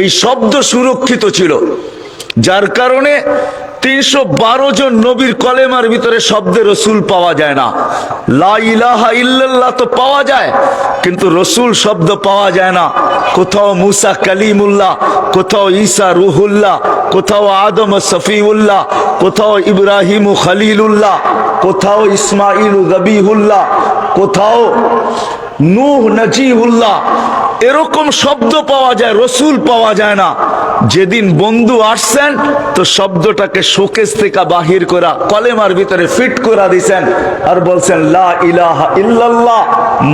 এই শব্দ সুরক্ষিত ছিল, যার কারণে 312 জন নবীর কলেমার ভিতরে শব্দে রসুল পাওয়া যায় না। লা ইলাহা ইল্লাল্লাহ তো পাওয়া যায়, কিন্তু রসুল শব্দ পাওয়া যায় না। কোথাও মুসা কালিমুল্লাহ, কোথাও ঈসা রুহুল্লাহ, কোথাও আদম সফিউল্লাহ, কোথাও ইব্রাহিম খলিলুল্লাহ, কোথাও ইসমাইল জবিহুল্লাহ, কোথাও নূহ নজিহুল্লাহ। এরকম শব্দ পাওয়া যায়, রসুল পাওয়া যায় না। যেদিন বন্ধু আসছেন তো শব্দটাকে শোকেস থেকে বাহির করা কলেমার ভিতরে ফিট করে দিয়েছেন আর বলছেন লা ইলাহা ইল্লাল্লাহ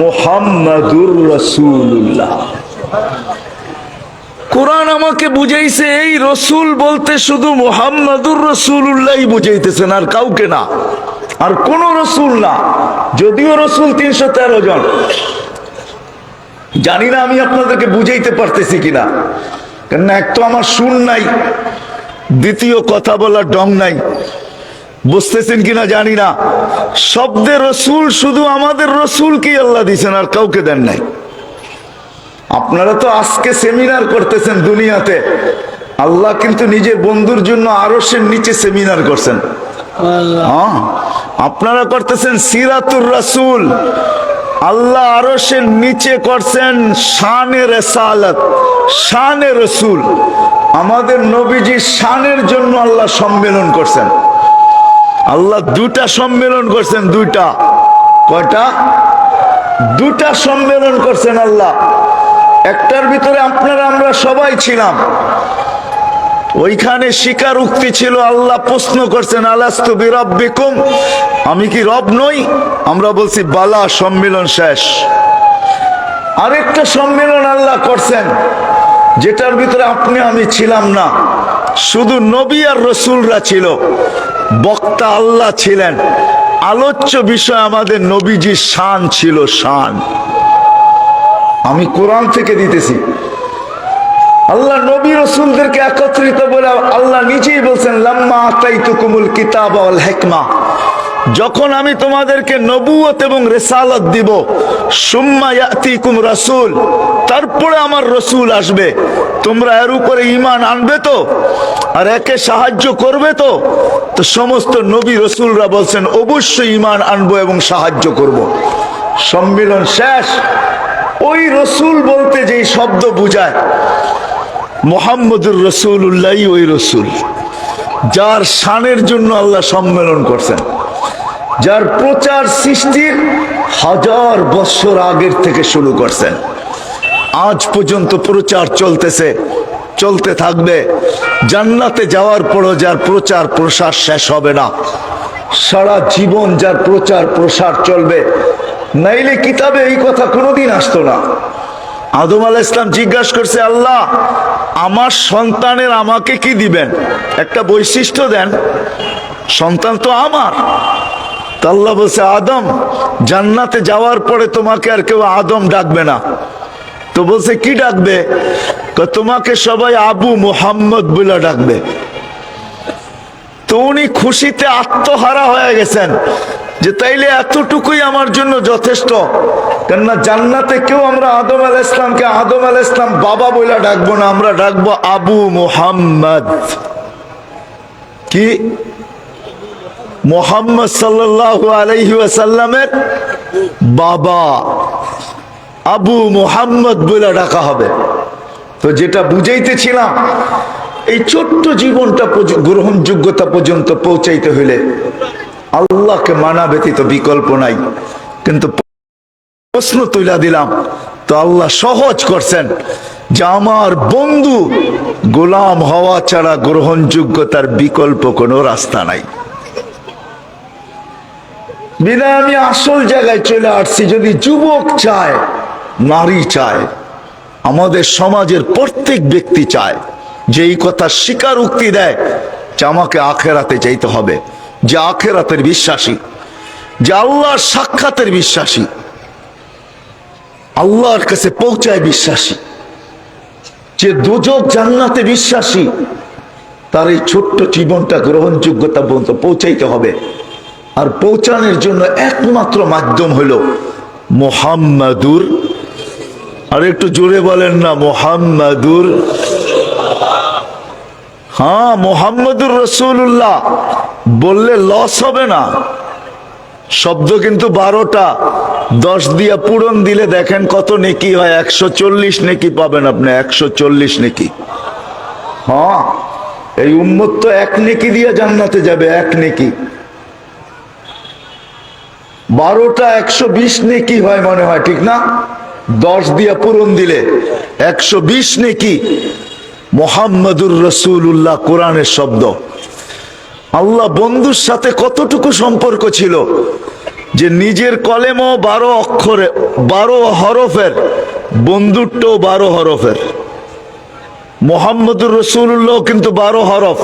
মুহাম্মাদুর রাসূলুল্লাহ। কোরআন আমাকে বুঝাইছে এই রসুল বলতে শুধু মুহাম্মাদুর রাসূলুল্লাহই বুঝাইতেছেন, আর কাউকে না, আর কোন রসুল না। যদিও রসুল 313 জন। জানি না আমি আপনাদেরকে বুঝাইতে পারতেছি কিনা, কেন এক তো আমার সুর নাই, দ্বিতীয় কথা বলার ঢং নাই। বুঝতেছেন কিনা জানি না। শব্দে রসুল শুধু আমাদের রসুলকে আল্লাহ দিয়েছেন, আর কাউকে দেন নাই। আপনারা তো আজকে সেমিনার করতেছেন দুনিয়াতে, আল্লাহ কিন্তু নিজের বন্ধুর জন্য আরশের নিচে সেমিনার করছেন। হ্যাঁ, আপনারা করতেছেন সিরাতুর রাসূল, আল্লাহ আরশের নিচে করছেন শানে রিসালাত, শানে রসুল। আমাদের নবীজির শানের জন্য আল্লাহ সম্মেলন করছেন। আল্লাহ দুটা সম্মেলন করছেন, দুইটা। কয়টা? দুটা সম্মেলন করছেন আল্লাহ। একটার ভিতরে আপনারা আমরা সবাই ছিলাম, ওইখানে স্বীকারোক্তি ছিল। আল্লাহ প্রশ্ন করছেন আলাস্তু বিরাব্বিকুম, আমি কি রব নই? আমরা বলছি বালা, সম্মেলন শেষ। আরেকটা সম্মেলন আল্লাহ করছেন যেটার ভিতরে আপনি আমি ছিলাম না, শুধু নবী আর রসুলরা ছিল, বক্তা আল্লাহ ছিলেন। আলোচ্য বিষয় আমাদের নবীজির শান ছিল, শান। আমি কোরআন থেকে দিতেছি। আল্লাহ নবী রসুলদেরকে একত্রিত বলে আল্লাহ নিজেই বলছেন লাম্মা আতাইতুকুমুল কিতাব ওয়াল হিকমা, যখন আমি তোমাদেরকে নবুয়ত এবং রিসালাত দিব, সুম্মা ইয়াতিকুম রাসূল, তারপরে আমার রসুল আসবে, তোমরা এর উপরে ঈমান আনবে তো, আর একে সাহায্য করবে তো? তো সমস্ত নবী রসুলরা বলছেন অবশ্যই ঈমান আনবো এবং সাহায্য করব। সম্মেলন শেষ। ওই রসুল বলতে যেই শব্দ বুঝায়, মুহাম্মদুর রাসূলুল্লাহ ওই রসুল, যার শানের জন্য আল্লাহ সম্মেলন করছেন, যার প্রচার সৃষ্টির 1000 বছর আগের থেকে শুরু করছেন। আজ পর্যন্ত প্রচার চলতেছে, চলতে থাকবে। জান্নাতে যাওয়ার পরও যার প্রচার প্রসার শেষ হবে না, সারা জীবন যার প্রচার প্রসার চলবে। নাইলে কিতাবে এই কথা কোনোদিন আসতো না। আদম আলাইহিস সালাম জিজ্ঞাসা করছে, আল্লাহ আমার সন্তানের আমাকে কি দিবেন? একটা বৈশিষ্ট্য দেন, সন্তান তো আমার। আল্লাহ বলছে, আদম জান্নাতে যাওয়ার পরে তোমাকে আর কেউ আদম ডাকবে না। তো বলছে কি ডাকবে? তোমাকে সবাই আবু মুহাম্মদ বলে ডাকবে। তো উনি খুশিতে আত্মহারা হয়ে গেছেন যে তাইলে এতটুকুই আমার জন্য যথেষ্ট। কেননা জান্নাতে কেউ আমরা আদম আলাইহিস সালামকে আদম আলাইহিস সালাম বাবা বলে ডাকবো না, আমরা ডাকবো আবু মুহাম্মদ। কি? মুহাম্মদ সাল্লাল্লাহু আলাইহি ওয়াসাল্লামের বাবা, আবু মুহাম্মদ বলে ডাকা হবে। তো যেটা বুঝাইতেছিলাম, এই ছোট্ট জীবনটা গ্রহণযোগ্যতা পর্যন্ত পৌঁছাইতে হইলে আল্লাহকে মানা ব্যতীত বিকল্প নাই। কিন্তু প্রশ্ন তুলে দিলাম, তো আল্লাহ সহজ করছেন যে আমার বন্ধু গোলাম হওয়া ছাড়া গ্রহণযোগ্যতার বিকল্প কোনো রাস্তা নাই। বিদায় আমি আসল জায়গায় চলে আসছি। যদি যুবক চায়, নারী চায়, আমাদের সমাজের প্রত্যেক ব্যক্তি চায় যে এই কথা স্বীকারোক্তি দেয় যে আমাকে আখেরাতে যাইতে হবে, যে আখেরাতের বিশ্বাসী, যে আল্লাহর সাক্ষাতের বিশ্বাসী, আল্লাহর কাছে পৌঁছায় বিশ্বাসী, যে দোজখ জান্নাতে বিশ্বাসী, তার এই ছোট্ট জীবনটা গ্রহণযোগ্যতা পর্যন্ত পৌঁছাইতে হবে। আর পৌঁছানোর জন্য একমাত্র মাধ্যম হলো মুহাম্মাদুর, আর একটু জোরে বলেন না, মুহাম্মাদুর হ্যাঁ, মোহাম্মদুর রাসূলুল্লাহ বললে লস হবে না। শব্দ কিন্তু 12টা, 10 দিয়ে পূরণ দিলে দেখেন কত নেকি হয়। 140 নেকি পাবেন আপনি, 140 নেকি। হ্যাঁ, এই উম্মত তো 1 নেকি দিয়ে জান্নাতে যাবে, 1 নেকি। 12টা 120 নেকি হয় মনে হয়, ঠিক না? 10 দিয়ে পূরণ দিলে 120 নেকি। মোহাম্মদুর রাসূলুল্লাহ কোরআনের শব্দ। আল্লাহ বন্ধুর সাথে কতটুকু সম্পর্ক ছিল যে নিজের কলেমও 12 অক্ষরে, 12 হরফের, বন্ধুরটাও 12 হরফের। মোহাম্মদুর রাসূলুল্লাহ কিন্তু 12 হরফ,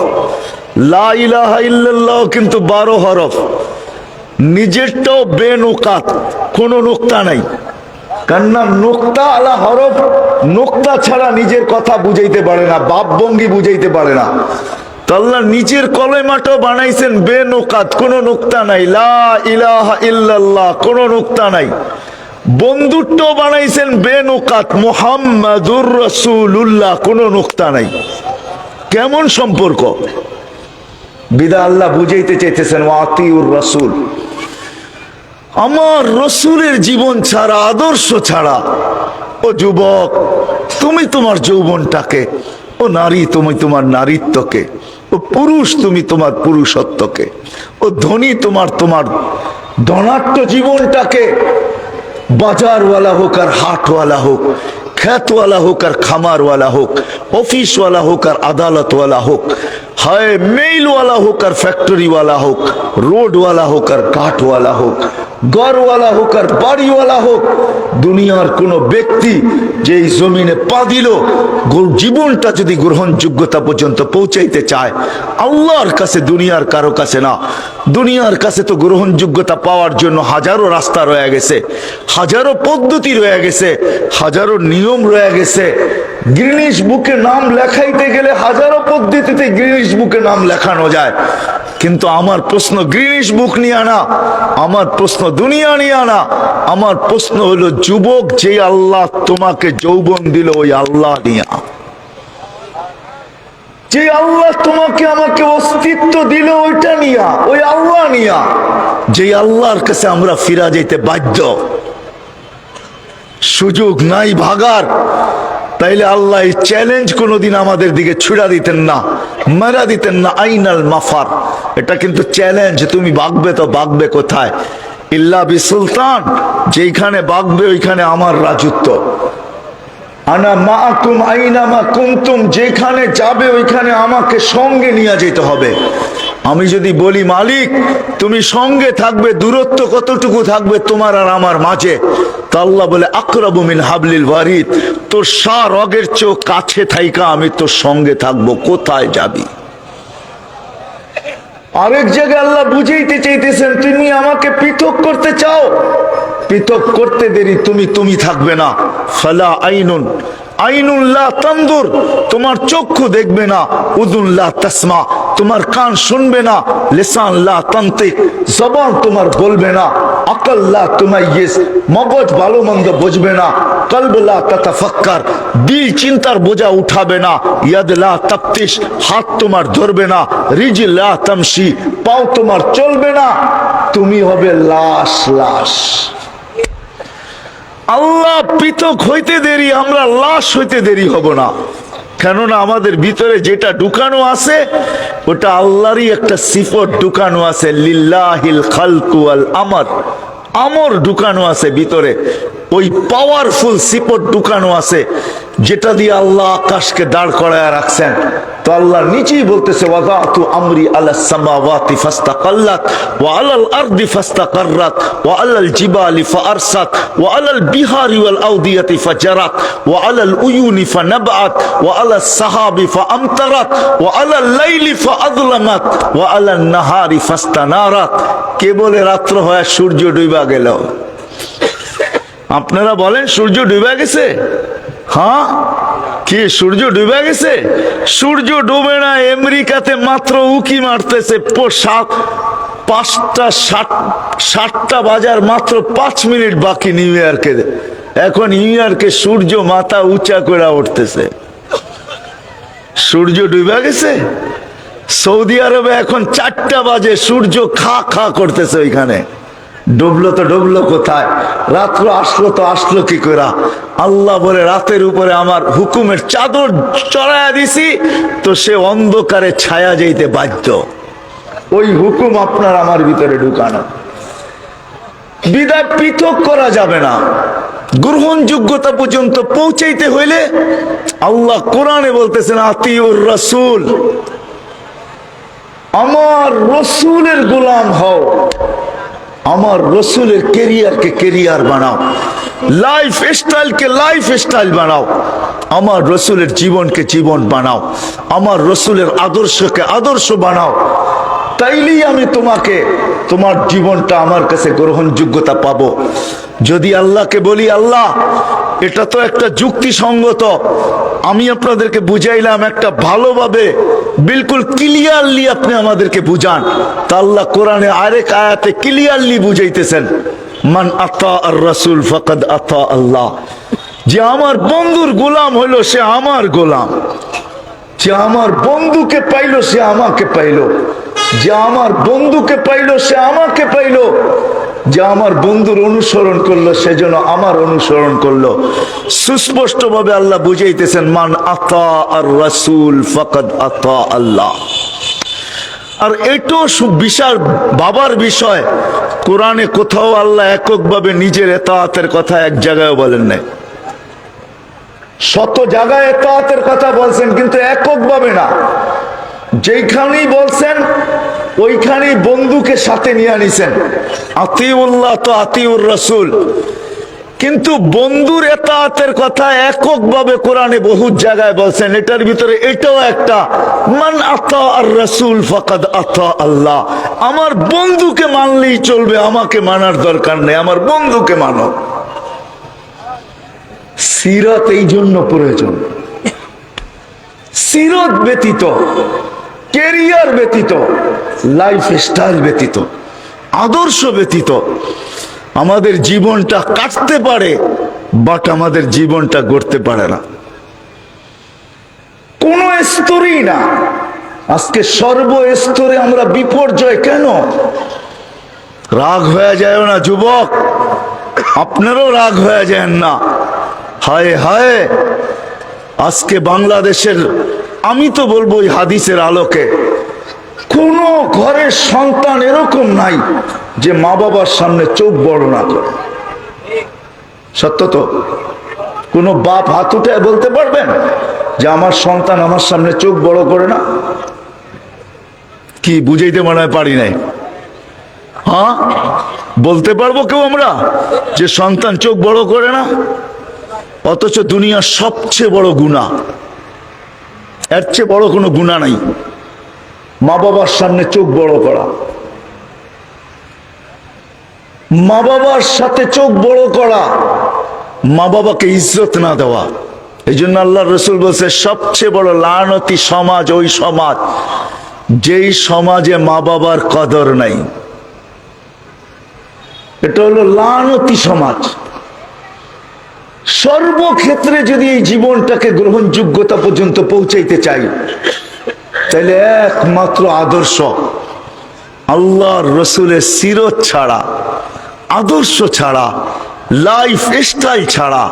লা ইলাহা ইল্লাল্লাহ কিন্তু 12 হরফ। নিজেরটাও বেনুকাত, কোনো নুক্তা নাই। কান্না নোক্তা আলা হরফ, নোক্তা ছাড়া নিজের কথা বুঝাইতে পারে না, ভাবভঙ্গি বুঝাইতে পারে না। আল্লাহ নিজের কলেমাটাও বানাইছেন বেনুকাত, কোনো নুক্তা নাই। লা ইলাহা ইল্লাল্লাহ, কোনো নুক্তা নাই। বন্ধুত্বও বানাইছেন বেনুকাত, মুহাম্মাদুর রাসূলুল্লাহ, কোনো নুক্তা নাই। কেমন সম্পর্ক! বিদা আল্লাহ বুঝাইতে চাইতেছেন ওয়াতিউর রাসূল। আমার রসুলের জীবন ছাড়া, আদর্শ ছাড়া, ও যুবক তুমি তোমার যৌবনটাকে, ও নারী তুমি তোমার নারীত্বকে, ও পুরুষ তুমি তোমার পুরুষত্বকে, ও ধনী তোমার ধনাঢ্য জীবনটাকে, বাজারওয়ালা হোক আর হাটওয়ালা হোক, খ্যাতওয়ালা হোক আর খামারওয়ালা হোক, অফিসওয়ালা হোক আর আদালতওয়ালা হোক, হায় মেইলওয়ালা হোক আর ফ্যাক্টরিওয়ালা হোক, রোডওয়ালা হোক আর কাঠওয়ালা হোক, ঘরওয়ালা হোক আর বাড়িওয়ালা হোক, দুনিয়ার কোন ব্যক্তি যে এই জমিনে পা দিল, জীবনটা যদি গ্রহণযোগ্যতা পর্যন্ত পৌঁছাইতে চায় আল্লাহর কাছে, দুনিয়ার কারো কাছে না। দুনিয়ার কাছে তো গ্রহণযোগ্যতা পাওয়ার জন্য হাজারো রাস্তা রয়ে গেছে, হাজারো পদ্ধতি রয়ে গেছে, হাজারো নিয়ম রয়ে গেছে। গিনিস বুকে নাম লেখাইতে গেলে হাজারো পদ্ধতিতে গিনিস বুকে নাম লেখানো যায়। কিন্তু আমার প্রশ্ন গিনিস বুক নিয়ে আনা, আমার প্রশ্ন দুনিয়া নিয়ে আনা। আমার প্রশ্ন হলো যুবক, যে আল্লাহ তোমাকে যৌবন দিল ওই আল্লাহ নিয়া, যে আল্লাহ তোমাকে আমাকে অস্তিত্ব দিল ওইটা নিয়া, ওই আল্লাহ নিয়া, যে আল্লাহর কাছে আমরা ফিরা যেতে বাধ্য। সুযোগ নাই ভাগার, তাইলে আল্লাহ এই চ্যালেঞ্জ কোনোদিন আমাদের দিকে ছুড়া দিতেন না, মারা দিতেন না। আইনাল মাফার, এটা কিন্তু চ্যালেঞ্জ। তুমি ভাগবে তো ভাগবে কোথায়? ইল্লা বি সুলতান, যেখানে ভাগবে ওইখানে আমার রাজত্ব। আনা মাআকুম আইনামা কুনতুম, যেখানে যাবে ওইখানে আমাকে সঙ্গে নিয়ে যেতে হবে। আমি যদি বলি মালিক তুমি সঙ্গে থাকবে, দূরত্ব কতটুকু থাকবে তোমার আর আমার মাঝে? তা আল্লাহ বলে আকরাবু মিন হাবলিল ওয়ারিদ, তোর রগের চেয়েও কাছে থাইকা আমি তোর সঙ্গে থাকবো, কোথায় যাবি? আরেক জায়গায় আল্লাহ বুঝাইতে চাইতেছেন তুমি আমাকে পৃথক করতে চাও, পৃথক করতে দেরি তুমি থাকবে না। ফালা আইনুন, আইনুল্লাহ তানদুর, তোমার চক্ষু দেখবে না। উযুল্লাহ তাসমা, তোমার কান শুনবে না। লিসান লা তানতিক, জবান তোমার বলবে না। আকল লা তুমাইয়িজ, মগজ ভালো মন্দ বুঝবে না। কলব লা তাতাফাক্কার, দিল চিন্তার বোঝা উঠাবে না। ইয়াদ লা তাফতিশ, হাত তোমার ধরবে না। রিজল লা তামশি, পাও তোমার চলবে না। তুমি হবে লাশ লাশ। আল্লাহ পৃথক হইতে দেরি, আমরা লাশ হইতে দেরি হব না। কেননা আমাদের ভিতরে যেটা ঢুকানো আছে ওটা আল্লাহরই একটা সিফত ঢুকানো আছে। লিল্লাহিল খালকু ওয়াল আমর, আমর ঢুকানো আছে ভিতরে। ওই পাওয়ারফুল সিফত ঢুকানো আছে যেটা দিয়ে আল্লাহ আকাশকে দাঁড় করায় রাখছেন। তো আল্লাহ নিচেই বলতেছে ওয়াদাতু আমরি আলাস সামাওয়াতি ফাস্তাকাল্লাত ওয়া আলাল আরদি ফাস্তাকাররাত ওয়া আলাল জিবালি ফাআরসাত ওয়া আলাল বিহারি ওয়াল আওদিয়াতি ফাজারাত ওয়া আলাল উয়ুনি ফানাবাত ওয়া আলাস সাহাবি ফাআমতারাত ওয়া আলাল লাইলি ফাআযলামাত ওয়া আলান নাহারি ফাস্তানারাত। কে বলে রাত্র হয় সূর্য ডুবা গেল? আপনারা বলেন সূর্য ডুবে গেছে? হ্যাঁ, কি সূর্য ডুবে গেছে? সূর্য ডুবে না, আমেরিকাতে মাত্র উকি মারতেছে। 5:60 বাজার মাত্র 5 মিনিট বাকি নিউ ইয়র্কে। এখন নিউ ইয়র্কে সূর্য মাথা উঁচা করে উঠতেছে। সূর্য ডুবে গেছে। সৌদি আরবে এখন 4টা বাজে, সূর্য খা খা করতেছে ওইখানে। ডুবলো তো ডুবলো কোথায়? রাত্র আসলো তো আসলো কি করে? আল্লাহ বলে রাতের উপরে আমার হুকুমের চাদর চড়াইয়া দিছি, তো সে অন্ধকারে ছায়া যাইতে বাধ্য। ওই হুকুম আপনার আমার ভিতরে ঢুকানো, বিদায় পৃথক করা যাবে না। গ্রহণযোগ্যতা পর্যন্ত পৌঁছাইতে হইলে আল্লাহ কোরআনে বলতেছেন আতিউর রাসূল, আমার রসুলের গোলাম হও, আমার রসুলের কেরিয়ারকে কেরিয়ার বানাও, লাইফ স্টাইলকে লাইফ স্টাইল বানাও, আমার রসুলের জীবনকে জীবন বানাও, আমার রসুলের আদর্শকে আদর্শ বানাও। তাইলেই আমি তোমাকে, তোমার জীবনটা আমার কাছে গ্রহণযোগ্যতা পাবো। যদি আল্লাহকে বলি আল্লাহ এটা তো একটা যুক্তিসঙ্গত, আমি আপনাদেরকে বুঝাইলাম একটা ভালোভাবে বিলকুল ক্লিয়ারলি আপনি আমাদেরকে বুঝান, তা আল্লাহ কোরআনে আরেক আয়াতে ক্লিয়ারলি বুঝাইতেছেন মান আতা আর রাসূল ফাকাদ আতা আল্লাহ, যে আমার বন্ধুর গোলাম হইল সে আমার গোলাম, যে আমার বন্ধুকে পাইলো সে আমাকে পাইলো, যে আমার বন্ধুকে পাইলো সে আমাকে পাইলো, যে আমার বন্ধুর অনুসরণ করলো সেজন্য আমার অনুসরণ করলো। সুস্পষ্ট ভাবে আল্লাহ বুঝাইতেছেন মান আতা আর রাসূল ফাকাদ আতা আল্লাহ। আর এটাও বিশাল বাবার বিষয়, কোরআনে কোথাও আল্লাহ এককভাবে নিজের ইতাআতের কথা এক জায়গায় বলেন নাই। শত জায়গায় ইতাআতের কথা বলছেন, কিন্তু এককভাবে না। যেখানেই বলছেন ওইখানেই বন্ধুকে সাথে নিয়ে নিছেন, আতিউল্লাহ তো আতিউর রাসূল। কিন্তু বন্ধুর ইতাআতের কথা এককভাবে কোরআনে বহু জায়গায় বলছেন, এটার ভিতরে এটাও একটা, মান আতা আর রাসূল ফাকাদ আতা আল্লাহ। আমার বন্ধুকে মানলেই চলবে, আমাকে মানার দরকার নেই, আমার বন্ধুকে মানো। সিরাত এই জন্য প্রয়োজন, সিরাত ব্যতীত, কেরিয়ার ব্যতীত, লাইফ স্টাইল ব্যতীত, আদর্শ ব্যতীত আমাদের জীবনটা কাটতে পারে, বাট আমাদের জীবনটা গড়তে পারে না। কোন স্তরেই না। আজকে সর্বস্তরে আমরা বিপর্যয়। কেন? রাগ হয়ে যায় না যুবক, আপনারও রাগ হয়ে যায় না। হায় হায়, আজকে বাংলাদেশের, আমি তো বলবো ওই হাদিসের আলোকে, কোন ঘরের সন্তান এরকম নাই যে মা বাবার সামনে চোখ বড় না করে। সত্য তো? কোন বাপ হাত উঠে বলতে পারবেন যে আমার সন্তান আমার সামনে চোখ বড় করে না? কি বুঝাইতে মনে হয় পারি নাই? হ্যাঁ, বলতে পারবো কেউ আমরা যে সন্তান চোখ বড় করে না? অথচ দুনিয়ার সবচেয়ে বড় গুনাহ, এর চেয়ে বড় কোনো গুনাহ নাই মা বাবার সামনে চোখ বড় করা। মা বাবার সাথে চোখ বড় করা, মা বাবাকে ইজ্জত না দেওয়া। এই জন্য আল্লাহ রসুল বলছে সবচেয়ে বড় লানতি সমাজ ওই সমাজ যেই সমাজে মা বাবার কদর নাই। এটা হলো লানতি সমাজ। সর্বক্ষেত্রে যদি এই জীবনটাকে গ্রহণযোগ্যতা পর্যন্ত পৌঁছাইতে চাই, তাহলে একমাত্র আদর্শ আল্লাহর রসুলের সিরত ছাড়া, আদর্শ ছাড়া, লাইফ স্টাইল ছাড়া,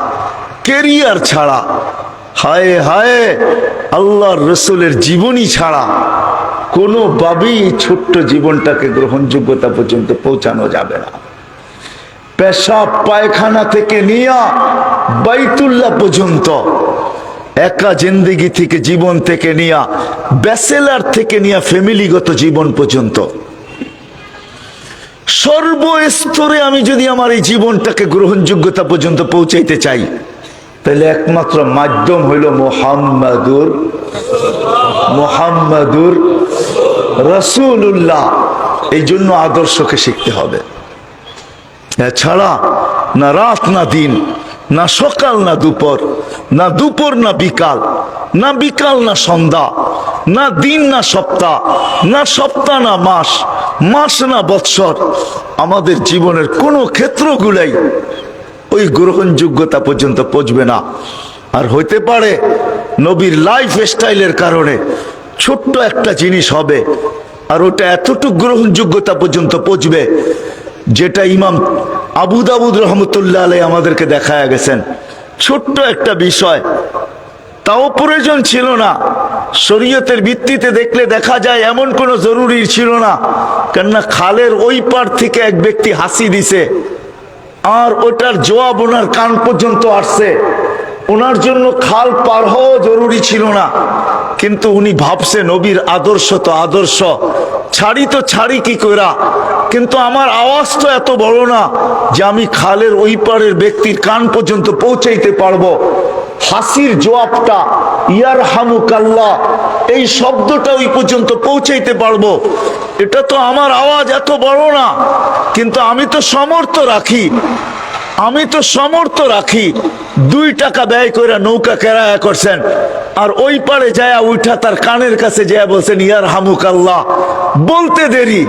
কেরিয়ার ছাড়া, হায় হায় আল্লাহর রসুলের জীবনী ছাড়া কোনোভাবেই ছোট্ট জীবনটাকে গ্রহণযোগ্যতা পর্যন্ত পৌঁছানো যাবে না। পেশাব পায়খানা থেকে নিয়ে বাইতুল্লাহ পর্যন্ত, একা জিন্দেগি থেকে, জীবন থেকে নিয়ে, ব্যাচেলার থেকে নিয়ে ফ্যামিলিগত জীবন পর্যন্ত, সর্বস্তরে আমি যদি আমার এই জীবনটাকে গ্রহণযোগ্যতা পর্যন্ত পৌঁছাইতে চাই, তাহলে একমাত্র মাধ্যম হইল মুহাম্মাদুর রাসূলুল্লাহ। এই জন্য আদর্শকে শিখতে হবে। এছাড়া না রাত না দিন, না সকাল না দুপুর, না দুপুর না বিকাল, না বিকাল না সন্ধ্যা, না দিন না সপ্তাহ, না সপ্তাহ না মাস, মাস না বৎসর, আমাদের জীবনের কোনো ক্ষেত্রগুলাই ওই গ্রহণযোগ্যতা পর্যন্ত পৌঁছবে না আর হইতে পারে নবীর লাইফ স্টাইলের কারণে ছোট্ট একটা জিনিস হবে, আর ওটা এতটুকু গ্রহণযোগ্যতা পর্যন্ত পৌঁছবে, যেটা ইমাম আবু দাউদ রহমতুল্লাহ আলাইহি আমাদেরকে দেখায়া গেছেন। ছোট্ট একটা বিষয়, তাও প্রয়োজন ছিল না। শরীয়তের ভিত্তিতে দেখলে দেখা যায় এমন কোনো জরুরি ছিল না, কেননা খালের ওই পার থেকে এক ব্যক্তি হাসি দিছে, আর ওটার জবাব ওনার কান পর্যন্ত আসছে। ওনার জন্য খাল পার হওয়া জরুরি ছিল না, কিন্তু উনি ভাবছে নবীর আদর্শ তো আদর্শ, ছাড়ি কি কইরা, কিন্তু আমার আওয়াজ তো এত বড় না যে আমি খালের ওই পারের ব্যক্তির কান পর্যন্ত পৌঁছাইতে পারবো। হাসির জবাবটা ইয়ারহামুকাল্লাহ, এই শব্দটা ওই পর্যন্ত পৌঁছাইতে পারবো। এটা তো আমার আওয়াজ এত বড় না, কিন্তু আমি তো সামর্থ্য রাখি। 2 টাকা ব্যয় করে নৌকা কেরায়া করছেন, আর ওই পারে যায়া উঠা তার কানের কাছে যায়া বলছেন ইয়ারহামুকাল্লাহ। বলতে দেরি,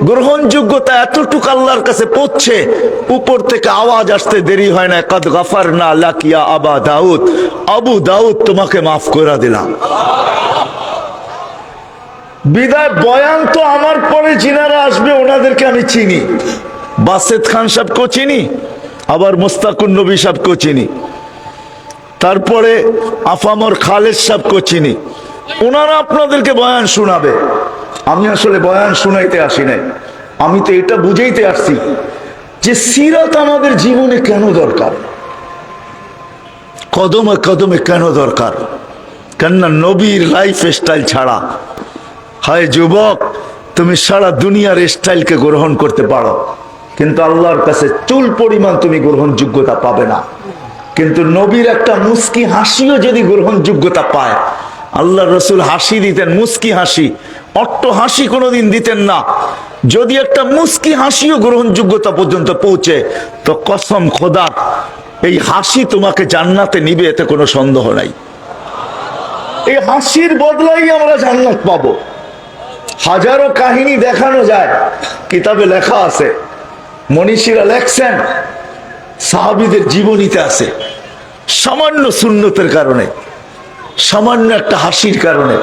গ্রহণযোগ্যতা এতটুকু আল্লাহর কাছে পৌঁছে, উপর থেকে আওয়াজ আসতে দেরি হয় না। কদ গাফারনা লাকা ইয়া আবা দাউদ, আবু দাউদ তোমাকে মাফ করে দিলাম। বিদায় বয়ান তো আমার পরে যিনারা আসবে ওনাদেরকে আমি চিনি, বাসেদ খান সাহেবকেও চিনি, আবার মোস্তাকুন নবী সাহেবকেও চিনি, তারপরে আফামর খালেদ সাহেবকেও চিনি। ওনারা আপনাদেরকে বয়ান শোনাবে। আমি আসলে বয়ান শুনাইতে আসি নাই, আমি তো এটা বুঝাইতে আসছি যে সিরাত আমাদের জীবনে কেন দরকার, কদমে কদমে কেন দরকার। কেননা নবীর লাইফ স্টাইল ছাড়া, হায় যুবক, তুমি সারা দুনিয়ার স্টাইলকে গ্রহণ করতে পারো, কিন্তু আল্লাহর কাছে চুল পরিমাণ তুমি গ্রহণযোগ্যতা পাবে না। কিন্তু নবীর একটা মুস্কি হাসিও যদি গ্রহণযোগ্যতা পায়, আল্লাহ রসুল হাসি দিতেন, মুস্কি হাসি, অট্ট হাসি কোনোদিন দিতেন না। যদি একটা মুস্কি হাসিও গ্রহণযোগ্যতা পর্যন্ত পৌঁছে, তো কসম খোদা, এই হাসি তোমাকে জান্নাতে নিবে, এতে কোনো সন্দেহ নাই। এই হাসির বদলাই আমরা জান্নাত পাবো। হাজারো কাহিনী দেখানো যায়, কিতাবে লেখা আছে, মনীষীরা লেখছেন, সাহাবীদের জীবনীতে আছে, সামান্য সুন্নতের কারণে, সামান্য একটা হাসির কারণে।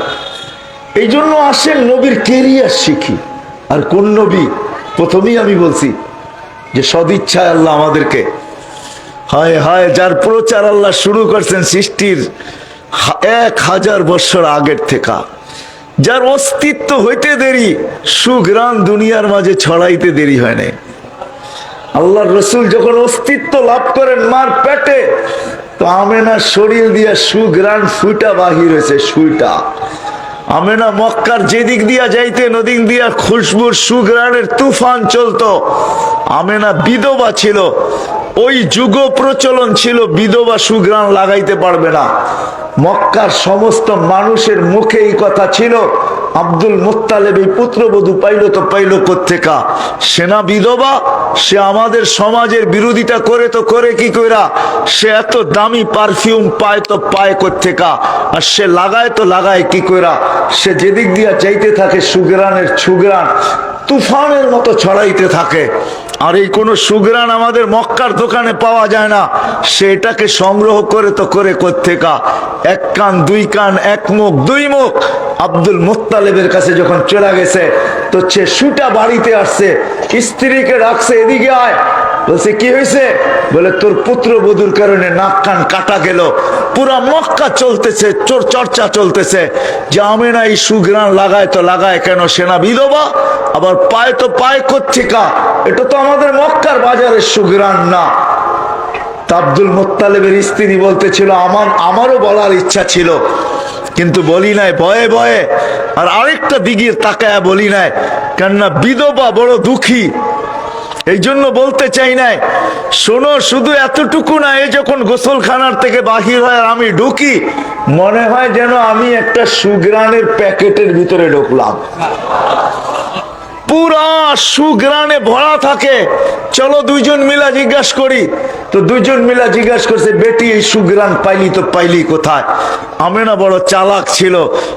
এই জন্য আসেন নবীর কেরিয়ার শিখি। আর কোন নবী? প্রথমেই আমি বলছি যে সদিচ্ছায় আল্লাহ আমাদেরকে, হায় হায়, যার প্রচার আল্লাহ শুরু করছেন সৃষ্টির 1000 বছর আগের থেকে, যার অস্তিত্ব হইতে দেরি, সুঘ্রাণ দুনিয়ার মাঝে ছড়াইতে দেরি হয় নাই। আল্লাহর রসুল যখন অস্তিত্ব লাভ করেন মার পেটে, তো আমেনা শরীর দিয়া সুঘ্রাণ ফুটা বাহির হয়েছে, সুইটা। আমেনা মক্কার যেদিক দিয়া যাইতেন ওদিক দিয়া খুশবুর সুঘ্রাণের তুফান চলতো। আমেনা বিধবা ছিল, ওই যুগ প্রচলন ছিল বিধবা সুঘ্রাণ লাগাইতে পারবে না। মক্কার সমস্ত মানুষের মুখে এই কথা ছিল, আব্দুল মুত্তালিব এই পুত্রবধূ পাইল তো পাইল কোত্থেকা? সেনা বিধবা, সে আমাদের সমাজের বিরোধিতা করে তো করে কি কইরা? সে এত দামি পারফিউম পায় তো পায় কোত্থেকা? আর সে লাগায় তো লাগায় কি কইরা? সে যেদিক দিয়া যাইতে থাকে সুঘ্রাণের সুঘ্রাণ তুফানের মতো ছড়াইতে থাকে। আর এই কোন সুঘ্রাণ আমাদের মক্কার দোকানে পাওয়া যায় না। সেটাকে সংগ্রহ করে তো করে কোত্থেকা? 1 কান 2 কান 1 মুখ 2 মুখ। আব্দুল মুত্তালিবের কাছে যখন চলে গেছে, তো সে সুটা বাড়িতে আসছে, স্ত্রীকে রাখছে, এদিকে আয়। বলছে কি হয়েছে? বলে তোর পুত্রবধূর কারণে নাক কান কাটা গেল। পুরা মক্কা চলতেছে, চর্চা চলতেছে যে আমেনা এই সুঘ্রাণ লাগায় তো লাগায় কেন? সেনা বিধবা, আবার পায় তো পায় কোত্থেকা? এটা তো আমাদের মক্কার বাজারের সুঘ্রাণ না। আব্দুল মুত্তালিবের স্ত্রী বলতেছিল, আমারও বলার ইচ্ছা ছিল, কিন্তু বলি নাই ভয়ে ভয়ে। আর আরেকটা দিকে তাকায়া বলি নাই, কেননা বিধবা বড় দুঃখী, এই জন্য বলতে চাই নাই। শোনো, শুধু এতটুকু না, এই যখন গোসলখানার থেকে বাহির হয় আর আমি ঢুকি, মনে হয় যেন আমি একটা সুঘ্রাণের প্যাকেটের ভিতরে ঢুকলাম। পুরা সুঘ্রাণে ভরা থাকে। চলো 2 জন মিলা জিজ্ঞাসা করি। তো 2 জন মিলা জিজ্ঞাসা করছে, বেটি এই সুঘ্রাণ পাইলি তো পাইলি কোথায়? আমেনা বড় চালাক ছিল,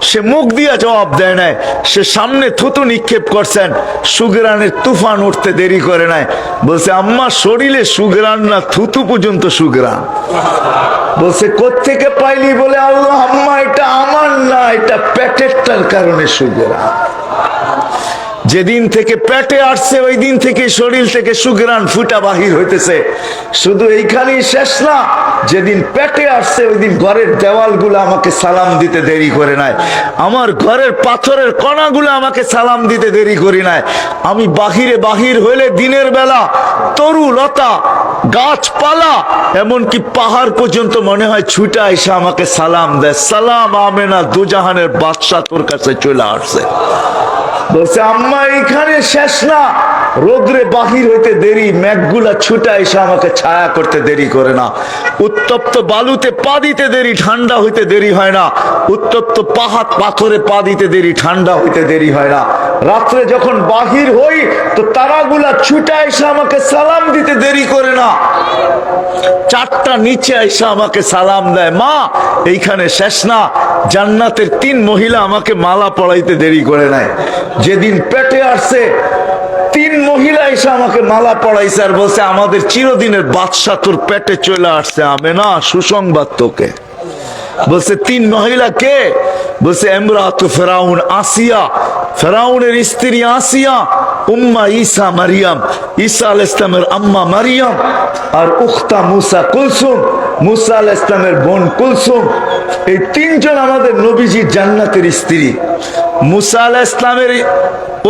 সে মুখ দিয়া জবাব দেয় নাই, সে সামনে থুতু নিক্ষেপ করছেন। সুঘ্রাণের তুফান উঠতে দেরি করে নাই, বলছে আম্মা শরীরে সুঘ্রাণ না, থুতু পর্যন্ত সুঘ্রাণ। বলছে কোত্থেকে পাইলি? বলে আল্লাহ আম্মা এটা আমার না, এটা পেটেরটার কারণে সুগরান। যেদিন থেকে পেটে আসছে ওই দিন থেকে শরীর থেকে সুগরান ফুটা বাহির হইতেছে। শুধু এইখানেই শেষ না, যেদিন পেটে আসছে ওই দিন ঘরের দেওয়ালগুলো আমাকে সালাম দিতে দেরি করে নাই, আমার ঘরের পাথরের কণাগুলো আমাকে সালাম দিতে দেরি করি নাই। আমি বাহির হইলে দিনের বেলা তরু লতা গাছপালা এমনকি পাহাড় পর্যন্ত মনে হয় ছুটে এসে আমাকে সালাম দেয়, সালাম আমেনা দুজাহানের বাদশা তোর কাছে চলে আসছে। বলছে আম্মা এইখানে শেষ না, রোদ্রে বাহির হইতে দেরি, মেঘগুলা ছুটা এসে আমাকে ছায়া করতে দেরি করে না। উত্তপ্ত বালুতে পা দিতে দেরি, ঠান্ডা হইতে দেরি হয় না। উত্তপ্ত পাহাড় পাথরে পা দিতে দেরি, ঠান্ডা হইতে দেরি হয় না। রাত্রে যখন বাহির হই তো তারাগুলা ছুটা এসে আমাকে সালাম দিতে দেরি করে না। চারটা নিচে এসে আমাকে সালাম দেয়। মা এইখানে শেষ না, জান্নাতের 3 মহিলা আমাকে মালা পড়াইতে দেরি করে নাই। যেদিন পেটে আসছে 3 মহিলা এসে আমাকে মালা পড়াইছে আর বলছে আমাদের চিরদিনের বাদশা তোর পেটে চলে আসছে। আমেনা সুসংবাদ তোকে। বলছে 3 মহিলা কে? বলছে ইমরাতু ফিরাউন আসিয়া, ফিরাউনের স্ত্রী আসিয়া, উম্মা ঈসা মারিয়াম, ঈসা আলাইহিস সালামের আম্মা মারিয়াম, আর উখতা মুসা কুলসুম, মুসা আলাইহিস সালামের বোন কুলসুম। এই 3 জন আমাদের নবীজির জান্নাতের স্ত্রী। মুসা আলাইহিস সালামের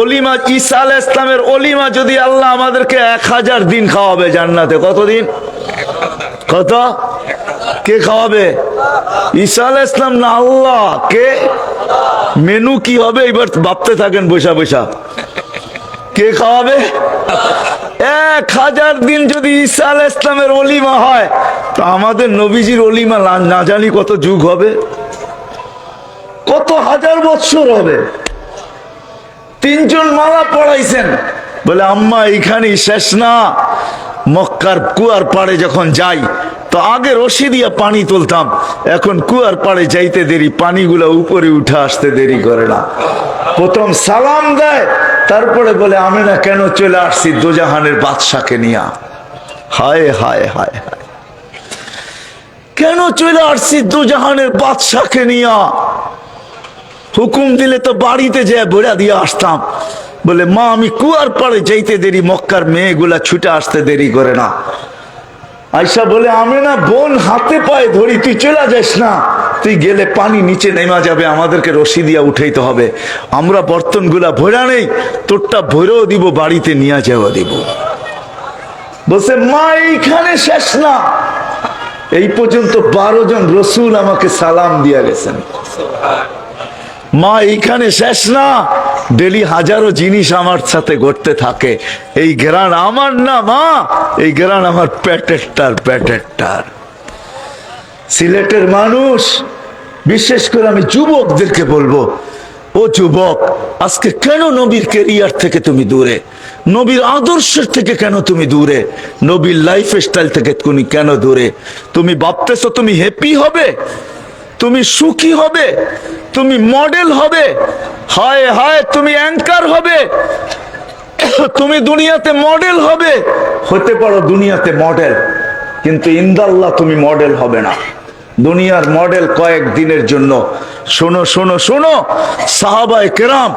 অলিমা, ঈসা আলাইহিস সালামের অলিমা যদি আল্লাহ আমাদেরকে 1000 দিন খাওয়াবে জান্নাতে, কতদিন? কত? কে খাওয়াবে? ঈসা আলাইহিস সালাম না আল্লাহ? কে? মেনু কি হবে এবার ভাবতে থাকেন বৈশা বৈশা। কে খাওয়াবে? 1000 দিন যদি ঈসা আলাইহিস সালামের অলিমা হয় তো আমাদের নবীজির অলিমা না জানি কত যুগ হবে, কত হাজার বছর হবে। 3 জন মালা পড়াইছেন। বলে আম্মা এইখানেই শেষ না, মক্কার কুয়ার পাড়ে যখন যাই তো আগে রশি দিয়া পানি তুলতাম, এখন কুয়ার পাড়ে যাইতে দেরি, পানিগুলো উপরে উঠে আসতে দেরি করে না। প্রথম সালাম দেয়, তারপরে বলে আমেনা কেন চলে আসছি দোজাহানের বাদশাকে নিয়া। হায় হায় হায় হায়, কেন চলে আসছি দোজাহানের বাদশাকে নিয়া? হুকুম দিলে তো বাড়িতে যেয়ে বইরা দিয়ে আসতাম। বলে মা আমি কুয়ার পাড়ে যাইতে দেরি, মক্কার মেয়েগুলা ছুটে আসতে দেরি করে না। আয়সা বলে আমেনা বোন হাতে পায়ে ধরি, তুই চলে যাস না, তুই গেলে পানি নিচে নেমা যাবে, আমাদেরকে রশি দিয়া উঠাইতে হবে। আমরা বর্তনগুলা ভরা নেই, তোরটা ভরেও দিব, বাড়িতে নিয়ে যাওয়া দিব। বলছে মা এইখানে শেষ না, এই পর্যন্ত 12 জন রসুল আমাকে সালাম দিয়া গেছেন। মা এইখানে শেষ না, ডেলি হাজারো জিনিস আমার সাথে ঘটতে থাকে। এই গ্রান আমার না মা, এই গ্রান আমার পেটেরটার। সিলেটের মানুষ, বিশেষ করে আমি যুবকদেরকে বলবো, ও যুবক, আজকে কেন নবীর ক্যারিয়ার থেকে তুমি দূরে? নবীর আদর্শের থেকে কেন তুমি দূরে? নবীর লাইফ স্টাইল থেকে তুমি কেন দূরে? তুমি ভাবতেছো তুমি হ্যাপি হবে, তুমি সুখী হবে, তুমি মডেল হবে, হায় হায় তুমি অ্যাঙ্কার হবে, তুমি দুনিয়াতে মডেল হবে। হতে পারো দুনিয়াতে মডেল, কিন্তু ইনদাল্লাহ তুমি মডেল হবে না। দুনিয়ার মডেল কয়েক দিনের জন্য। শোনো শোনো শোনো, সাহাবায়ে কেরাম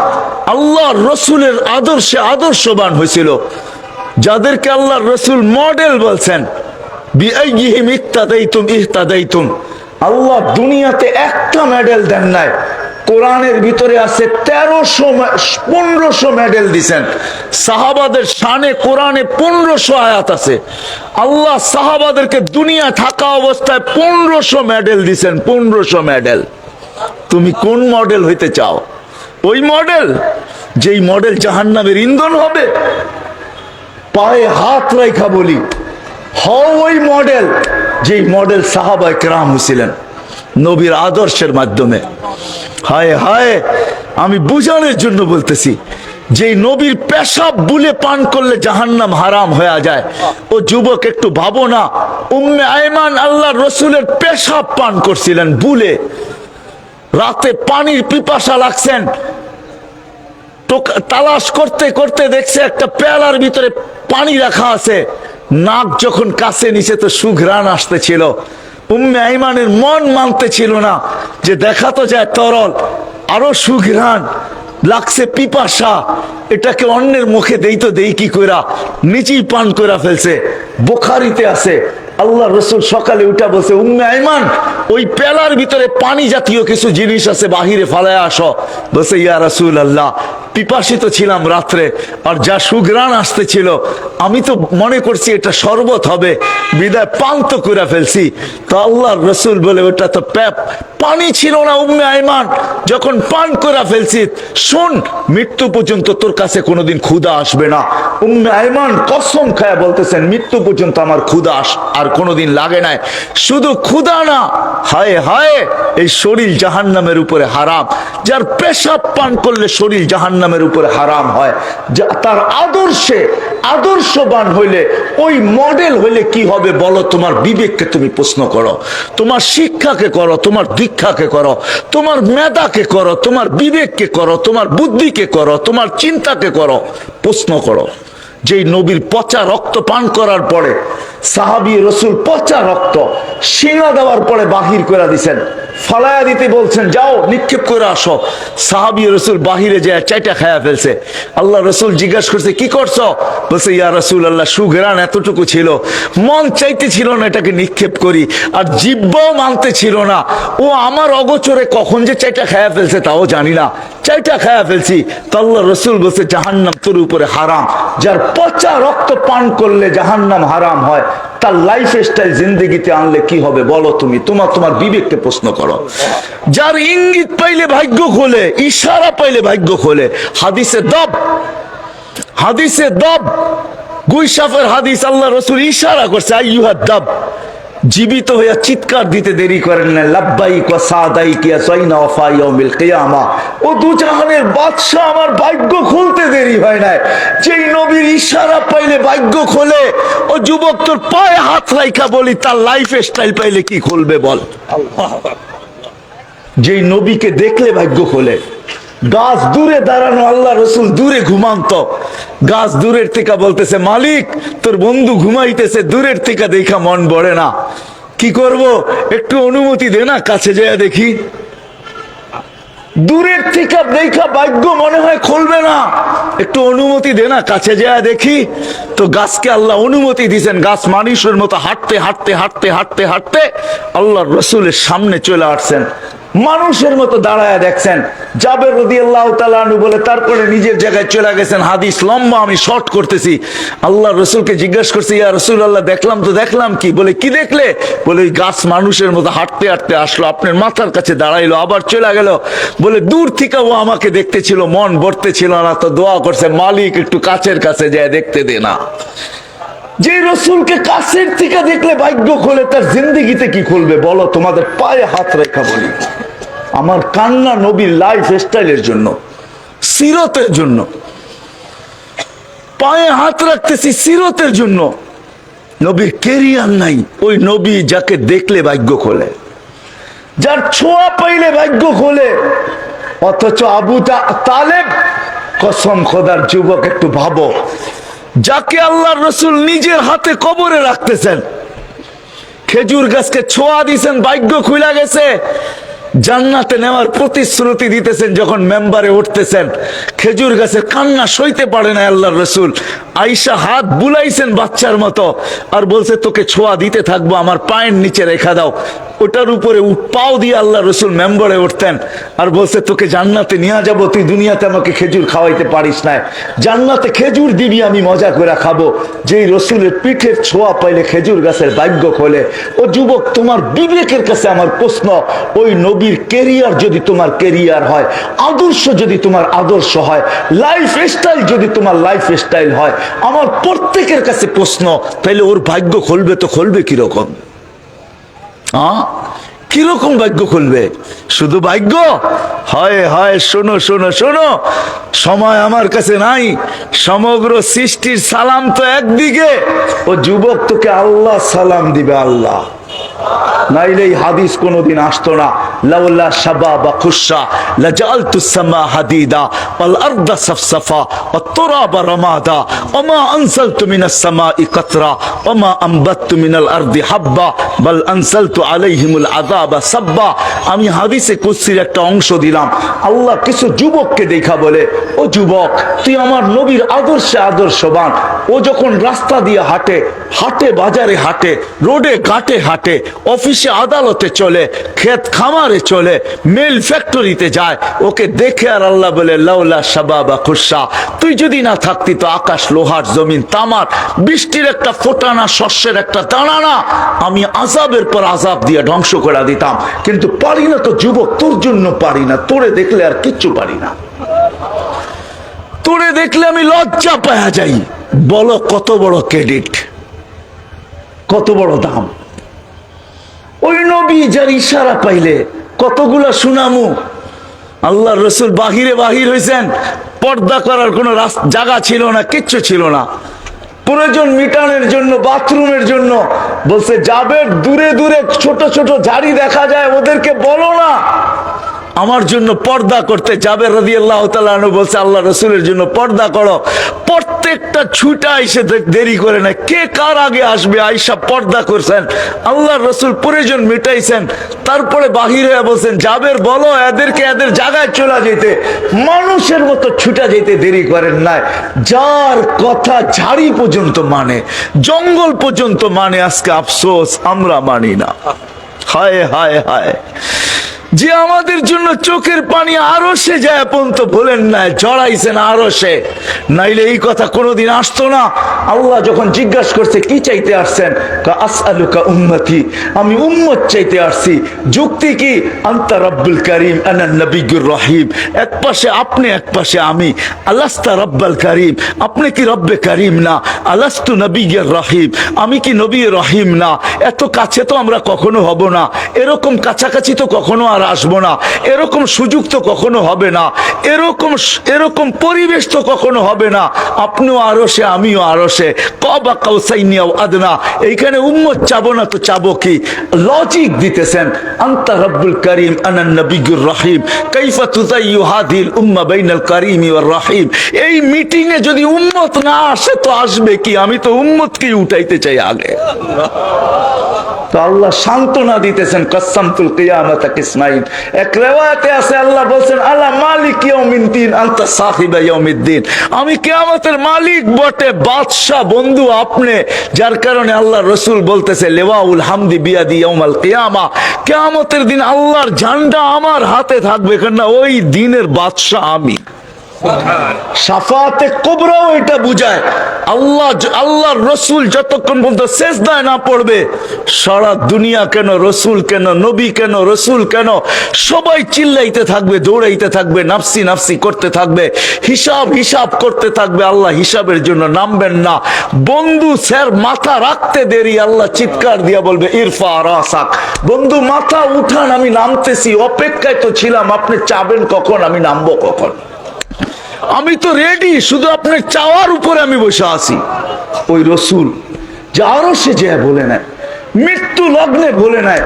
আল্লাহর রসুলের আদর্শে আদর্শবান হয়েছিল, যাদেরকে আল্লাহর রসুল মডেল বলছেন। বিআইয়িহিম ইক্তাদাইতুম ইহতাদাইতুম। আল্লাহ দুনিয়াতে একটা মেডেল দেন নাই, কোরআনের ভিতরে আছে 1500 মেডেল দিছেন। সাহাবাদের শানে কোরআনে 1500 আয়াত আছে। আল্লাহ সাহাবাদেরকে দুনিয়া থাকা অবস্থায় 1500 মেডেল দিছেন, 1500 মেডেল। তুমি কোন মডেল হইতে চাও? ওই মডেল যেই মডেল জাহান্নামের ইন্ধন হবে? পায়ে হাত রাখা বলি, হও ওই মডেল যেই মডেল সাহাবায়ে কেরাম হয়েছিলেন নবীর আদর্শের মাধ্যমে। হায় হায়, আমি বুঝানোর জন্য বলতেছি, যেই নবীর পেশাব বুলে পান করলে জাহান্নাম হারাম হয়ে যায়। ও যুবক একটু ভাবো না, উম্মে আয়মান আল্লাহর রসুলের পেশাব পান করছিলেন বুলে। রাতে পানির পিপাসা লাগছেন, তালাশ করতে করতে দেখছে একটা পেয়ালার ভিতরে পানি রাখা আছে। নাক যখন কাছে নিচে তো সুঘ্রাণ আসতেছিল, উম্মে আইমানের মন মানতে ছিল না যে দেখা তো যায় তরল, আরো সুঘ্রাণ লাগছে, পিপাসা, এটাকে অন্যের মুখে দেই তো দেই কি কইরা, নিচেই পান কইরা ফেলছে। বুখারীতে আছে, আল্লাহ রসুল সকালে উঠা বলছে, উম্মে আইমান ওই পেলার ভিতরে পানি জাতীয় কিছু জিনিস আছে, বাহিরে ফালায় আসো। বলছে, ইয়া রাসূলুল্লাহ, পিপাসিত ছিলাম রাত্রে, আর যা সুঘ্রাণ আসতেছিল আমি তো মনে করছি এটা শরবত হবে, বিদায় পান তো করে ফেলছি। তো আল্লাহর রসুল বলে, ওটা তো পানি ছিল না উম্মে আইমান, যখন পান করে ফেলছি, শোন, মৃত্যু পর্যন্ত তোর কাছে কোনোদিন ক্ষুধা আসবে না। উম্মে আইমান কসম খায়া বলতেছেন, মৃত্যু পর্যন্ত আমার ক্ষুধা আর কোনোদিন লাগে নাই। শুধু ক্ষুধা না, হায় হায়, এই শরীর জাহান্নামের উপরে হারাম। যার পেশাব পান করলে শরীর জাহান্নামের উপরে হারাম হয়, তার আদর্শবান হইলে, ওই মডেল হইলে কি হবে বলো? তোমার বিবেককে তুমি প্রশ্ন করো, তোমার শিক্ষাকে করো, তোমার দীক্ষাকে করো, তোমার মেধাকে করো, তোমার বিবেককে করো, তোমার বুদ্ধিকে করো, তোমার চিন্তাকে করো, প্রশ্ন করো। যেই নবীর পচা রক্ত পান করার পরে সাহাবী রসুল পচা রক্ত শিঙা দেওয়ার পরে বাহির করে দিছেন, ফালায়া দিতে বলছেন, যাও নিক্ষেপ করে আসো। সাহাবী রসুল বাহিরে যায় চাইটা খায়া ফেলছে। আল্লাহ রসুল জিজ্ঞাসা করছে, কি করছো? বলছে, ইয়া রাসূলুল্লাহ, সুঘ্রাণ এতটুকু ছিল, মন চাইতে ছিল না এটাকে নিক্ষেপ করি, আর জিহ্বাও মানতে ছিল না। ও আমার অগোচরে কখন যে চাইটা খায়া ফেলছে তাও জানি না, চাইটা খায়া ফেলছি। তো আল্লাহ রসুল বলছে, জাহান্নাম তোর উপরে হারাম। যার পচা রক্ত পান করলে জাহান্নাম হারাম হয়, তার লাইফ স্টাইল জিন্দেগিতে আনলে কি হবে বলো? তুমি তোমার বিবেককে প্রশ্ন করো। যার ইঙ্গিত পাইলে ভাগ্য খোলে, ইশারা পাইলে ভাগ্য খোলে। হাদিসে দব গুইসাফের হাদিস, আল্লাহ রসুল ইশারা করছে, আইয়ুহা দাব, জীবিত হইয়া চিৎকার দিতে দেরি করেন না, লাব্বাইক ওয়া সাদাইক ইয়া সাইনা ওয়া ইয়াউমিল কিয়ামা। ও দুজাহানের বাদশা, আমার ভাগ্য খুলতে দেরি হয় না। যেই নবীর ইশারা পাইলে ভাগ্য খোলে, ও যুবক তোর পায়ে হাত রাইখা বলি, তার লাইফ স্টাইল পাইলে কি খুলবে বল? যেই নবীকে দেখলে ভাগ্য খোলে। গাছ দূরে দাঁড়ানো, আল্লাহ রসুল দূরে ঘুমান্ত, গাছ দূরের থেকে বলতেছে, মালিক তোর বন্ধু ঘুমাইতেছে, দূরের থেকে দেখা মন ভরে না, কি করব? একটু অনুমতি দে না, কাছে যায় দেখি। দূরের থেকে দেখা ভাগ্য মনে হয় খুলবে না, একটু অনুমতি দে না, কাছে যায় দেখি। তো গাছকে আল্লাহ অনুমতি দিয়েছেন। গাছ মানুষের মতো হাঁটতে হাঁটতে হাঁটতে হাঁটতে হাঁটতে আল্লাহ রসুলের সামনে চলে আসছেন, মানুষের মতো দাঁড়ায় দেখছেন। জাবের রাদিয়াল্লাহু তাআলা আনহু বলে, তারপরে নিজের জায়গায় চলে গেছেন। হাদিস লম্বা, আমি শর্ট করতেছি। আল্লাহ রসুলকে জিজ্ঞাসা করছে, ইয়া রাসূলুল্লাহ, দেখলাম কি? বলে, কি দেখলে? বলে, গাছ মানুষের মতো হাঁটতে হাঁটতে আসলো, আপনার মাথার কাছে দাঁড়াইলো, আবার চলে গেল। বলে, দূর থেকে ও আমাকে দেখতে ছিল, মন ভরতে ছিল না, তো দোয়া করছে, মালিক একটু কাছের কাছে যায় দেখতে দে না। যে রসুলকে কাছের থেকে দেখলে ভাগ্য খোলে, তার জিন্দেগিতে কি খুলবে বলো? তোমাদের পায়ে হাত রেখা বলি, আমার কান্না নবীর লাইফ স্টাইলের জন্য, সিরতের জন্য। পায়ে হাত রাখতেছি সিরতের জন্য। নবীর কেরিয়ার নাই, ওই নবী যাকে দেখলে ভাগ্য খোলে, যার ছোঁয়া পাইলে ভাগ্য খোলে। অথচ আবু তালেব, কসম খোদার যুবক, একটু ভাবো, যাকে আল্লাহর রসুল নিজের হাতে কবরে রাখতেছেন, খেজুর গাছকে ছোঁয়া দিয়েছেন, ভাগ্য খুলে গেছে। জান্নাতে নেওয়ার প্রতিশ্রুতি দিতেছেন, যখন মেম্বারে উঠতেছেন, খেজুর গাছের কান্না সইতে পারে না আল্লাহর রসুল। আয়েশা হাত বুলাইছেন বাচ্চার মতো, আর বলছে, তোকে ছোঁয়া দিতে থাকবো, আমার পায়ের নিচে রেখা দাও। ওটার উপরে পাও দিয়ে আল্লাহ রসুল মেম্বারে উঠতেন, আর বলছে, তোকে জান্নাতে নিয়ে যাবো, তুই দুনিয়াতে আমাকে খেজুর খাওয়াইতে পারিস না, জান্নাতে খেজুর দিবি, আমি মজা করে খাবো। যেই রসুলের পিঠের ছোঁয়া পাইলে খেজুর গাছের ভাগ্য খোলে। ও যুবক, তোমার বিবেকের কাছে আমার প্রশ্ন, ওই নবীর কেরিয়ার যদি তোমার কেরিয়ার হয়, আদর্শ যদি তোমার আদর্শ হয়, লাইফ স্টাইল যদি তোমার লাইফ স্টাইল হয়, আমার প্রত্যেকের কাছে প্রশ্ন, তাইলে ওর ভাগ্য খুলবে তো খুলবে কিরকম? কিরকম ভাগ্য খুলবে? শুধু ভাগ্য? হয় হয়, শোনো শোনো শোনো, সময় আমার কাছে নাই। সমগ্র সৃষ্টির সালাম তো একদিকে, ও যুবক তোকে আল্লাহ সালাম দিবে। আল্লাহ নাইলে এই হাদিস কোনোদিন আসতো না। লাউলা শাবাবা খুশা লাজালতুস সামা হাদিদা ওয়াল আরদা সাফসাফা ওয়াত তুরাবা রামাদা ওমা আনসালতু মিনাস সামাই কাতরা ওমা আমবাততু মিনাল আরদি হাব্বা বাল আনসালতু আলাইহিমুল আযাবা সাব্বা। আমি হাদিসে কুদসির একটা অংশ দিলাম। আল্লাহ কিছু যুবককে দেখা বলে, ও যুবক, তুই আমার নবীর আদর্শে আদর্শবান। ও যখন রাস্তা দিয়ে হাঁটে, হাটে বাজারে হাঁটে, রোডে ঘাটে হাঁটে, অফিসে আদালতে চলে, ক্ষেত খামারে চলে, মিল ফ্যাক্টরিতে যায়, ওকে দেখে আর আল্লাহ বলে লাউলা শাবাবা খুশা, তুই যদি না থাকতি তো আকাশ লোহার জমিন তামার, বৃষ্টির একটা ফোঁটা না, শস্যের একটা দানা না, আমি আযাবের পর আযাব দিয়ে ধ্বংস করে দিতাম। কিন্তু পারি না তো যুবক, তোর জন্য পারি না, তোরে দেখলে আর কিচ্ছু পারি না, তোরে দেখলে আমি লজ্জা পাওয়া যাই। বলো কত বড় ক্রেডিট, কত বড় দাম। ওই নবী যার ইশারা পাইলে কতগুলা সুনামু। আল্লাহ রসুল বাহিরে বাহির হয়েছেন, পর্দা করার কোনো জায়গা ছিল না, কিচ্ছু ছিল না। প্রয়োজন মিটানোর জন্য, বাথরুমের জন্য বলছে যাবে, দূরে দূরে ছোট ছোট ঝাড়ি দেখা যায়, ওদেরকে বলো না আমার জন্য পর্দা করতে। জাবের রাদিয়াল্লাহু তাআলা আনহু বলছে আল্লাহ রাসূলের জন্য পর্দা করো। প্রত্যেকটা ছুটা এসে দেরি করে না, কে কার আগে আসবে আয়েশা পর্দা করছেন। আল্লাহ রাসূল প্রয়োজন মিটাইছেন, তারপরে বাহির হয়ে বলছেন জাবের বলো এদেরকে এদের জায়গায় চলে যেতে। মানুষের মতো ছুটা যেতে দেরি করেন নাই। যার কথা ঝাড়ি পর্যন্ত মানে, জঙ্গল পর্যন্ত মানে, আজকে আফসোস আমরা মানি না। হায় হায় হায়, যে আমাদের জন্য চোখের পানি আরশে যায় পর্যন্ত বলেন না, জড়াইছেন আরশে, নাইলে এই কথা কোনোদিন আসতো না। আল্লাহ যখন জিজ্ঞাসা করছে কি চাইতে আসছেন, আসআলুকা উম্মতি, আমি উম্মত চাইতে আসছি। যুক্তি কি? আনতা রব্বুল করিম আনা নবিয়্যুর রহিম। এক পাশে আপনি, এক পাশে আমি। আলাস্তা রব্বুল করিম, আপনি কি রব্বে করিম না? আলাস্তু নবিয়্যুর রহিম, আমি কি নবী রহিম না? এত কাছে তো আমরা কখনো হব না, এরকম কাছাকাছি তো কখনো আর আসবো না, এরকম সুযোগ তো কখনো হবে না, এরকম পরিবেশ তো কখনো হবে না। আপনিও আরশে, আমিও আরশে, কবা কাউসাইনি আও আদনা। এইখানে উম্মত চাবো না তো চাবো কি? লজিক দিতেছেন। আনতা রব্বুল করিম আনা নবিয়্যুর রহিম, কাইফা তুযায়্যু হাযিল উম্মাহ বাইনাল করিম ওয়ার রহিম। এই মিটিং এ যদি উম্মত না আসে তো আসবে কি? আমি তো উম্মতকেই উঠাইতে চাই আগে। তো আল্লাহ সান্ত্বনা দিতেছেন, কাসসামতুল কিয়ামাতা কিসমাইন। এক রিওয়ায়াতে আছে আল্লাহ বলছেন আলা মালিক ইয়াউমিদ্দিন আনতা সাহিবা ইয়াউমিদ্দিন, আমি কিয়ামতের মালিক বটে, বাদশা বন্ধু আপনি। যার কারণে আল্লাহ রাসূল বলতেছে লিওয়াউল হামদি বিয়াদি ইয়াউমাল কিয়ামা, কিয়ামতের দিন আল্লাহর ঝান্ডা আমার হাতে থাকবে, কারণ ওই দিনের বাদশা আমি। শাফাতে কুবরা এটা বুঝায়। আল্লাহর রসুল যতক্ষণ পর্যন্ত সেজদায় না পড়বে, সারা দুনিয়া কেন, রসুল কেন, নবী কেন, রসুল কেন, সবাই চিল্লাইতে থাকবে, দৌড়াইতে থাকবে, নাফসি নাফসি করতে থাকবে, হিসাব হিসাব করতে থাকবে। আল্লাহ হিসাবের জন্য নামবেন না। বন্ধু স্যার মাথা রাখতে দেরি, আল্লাহ চিৎকার দিয়া বলবে ইরফা রাসাক, বন্ধু মাথা উঠান, আমি নামতেছি। অপেক্ষায় তো ছিলাম, আপনি চাবেন কখন, আমি নামবো কখন। আমি তো রেডি, শুধু আপনার চাওয়ার উপরে আমি বসে আছি। ওই রসুল যে আরো সে যে বলে নেয়, মৃত্যু লগ্নে বলে নেয়।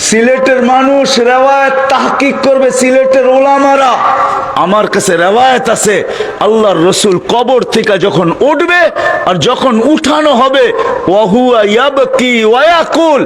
সিলেটের মানুষ রেওয়ায়েত তাহকিক করবে, সিলেটের ওলামারা। আমার কাছে রেওয়ায়েত আছে আল্লাহর রসুল কবর থেকে যখন উঠবে আর যখন উঠানো হবে, ওয়াহুয়া ইয়াবকি ওয়া ইয়াকুল,